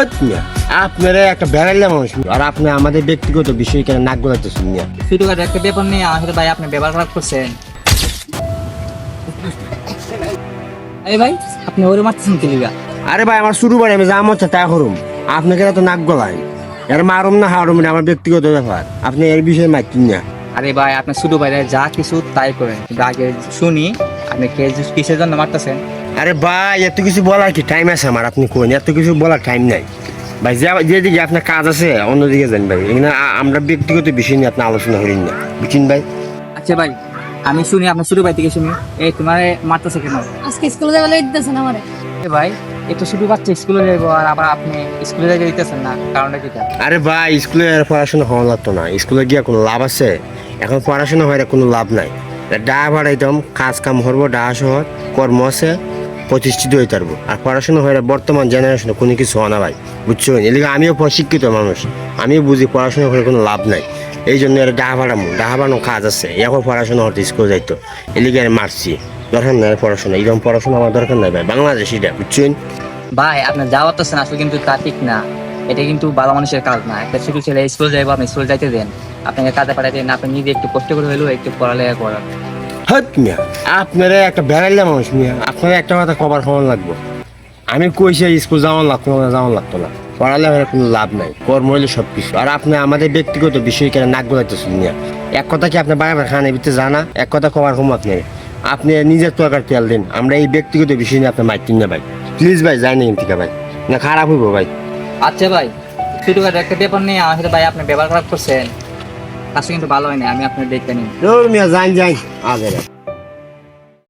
Hot মিয়া, আপনারা একটা বেড়াইলে মানুষ আর আপনি আমাদের ব্যক্তিগত বিষয় কেন নাক গলাইতেছেন মিয়া। ছোটখাটো একটা ব্যাপার নিয়ে আমার সাথে ভাই আপনি ব্যবহার খারাপ করছেন। এই ভাই আপনি ওরে মারতেছেন কি লিগা? আরে ভাই আমার শুরু বাড়ি আমি যা মন চায় তা করুম, আপনাকে তো নাক গলায় এর মারুম না হারুম না আমার ব্যক্তিগত ব্যাপার, আপনি এর বিষয়ে মারছেন না। আরে ভাই আপনার ছোট ভাই যা কিছু তাই করেন, কিন্তু আগে শুনি আপনি কিসের জন্য মারতেছেন। আরে ভাই এত কিছু বলার কি টাইম আছে আমার, আপনি কোন এত কিছু বলার টাইম নাই ভাই। যেদিকে আপনার কাজ আছে অন্যদিকে যান ভাই, এখানে আমরা ব্যক্তিগত বিষয় নিয়ে আপনি আলোচনা করেন না, বুঝছেন ভাই। আচ্ছা ভাই আমি শুনি আপনার ছোট ভাই থেকে শুনি, এই তোমার মারতেছে কেন? আজকে স্কুলে যাবে লেট দিতেছেন আমারে। এ ভাই এ তো শুধু বাচ্চা স্কুলে যাইবো আর আবার আপনি স্কুলে যাইতে দিতেছেন না, কারণটা কি? আরে ভাই স্কুলে আর পড়াশোনা হওয়া লাগতো না, স্কুলে গিয়ে কোনো লাভ আছে? এখন পড়াশোনা হয় কোনো লাভ নাই। ডা ভাড়াইতাম কাজ কাম করবো, ডা শহর কর্ম আছে প্রতিষ্ঠিত হয়ে পারবো। আর পড়াশোনা হয় বর্তমান জেনারেশনে কোনো কিছু হয় না ভাই, বুঝছো? এদিকে আমিও শিক্ষিত মানুষ, আমিও বুঝি পড়াশোনা করে কোনো লাভ নাই। এই জন্য আর ডা ভাড়ানো কাজ আছে, এখন পড়াশোনা হতে স্কুল যাইতো, এদিকে আর মারছি। দরকার নাই পড়াশোনা, এরকম পড়াশোনা আমার দরকার নাই ভাই, বাংলাদেশ এটা, বুঝছেন? ভাই আপনার যাওয়া তো আসলে কিন্তু তা ঠিক না, এটা কিন্তু ভালো মানুষের কাজ না। একটা ছোট ছেলে স্কুল যাইবো, আপনি স্কুল যাইতে দেন, আপনাকে কাজে পাঠাইতে না, আপনি নিজে একটু কষ্ট করে হলেও একটু পড়ালেখা করান। হট মিয়া, আপনারা একটা বেড়াইলে মানুষ মিয়া, আপনারা একটা কথা কবার খাওয়ান লাগবো। আমি কইছি স্কুল যাওয়ান লাগতো না, যাওয়ান লাগতো না, পড়ালেখার কোনো লাভ নাই, কর্ম হইলে সব কিছু। আর আপনি আমাদের ব্যক্তিগত বিষয় কেন নাক গলাইতেছেন মিয়া? এক কথা কি আপনি বারবার খানের ভিতরে জানা, এক কথা কবার হোমওয়ার্ক নেই, আপনি নিজের তোয়াকার তেল দিন, আমরা এই ব্যক্তিগত বিষয় নিয়ে আপনি মাইতিন না ভাই, প্লিজ ভাই যাই না থেকে ভাই, না খারাপ হইব ভাই। আচ্ছা ভাই ছোটখাটো একটা ব্যাপার নিয়ে আমার সাথে ভাই আপনি ব্যবহার খারাপ করছেন, কাজটা কিন্তু ভালো হয় না, আমি আপনার দেখতে নিন। মিয়া যাই আগে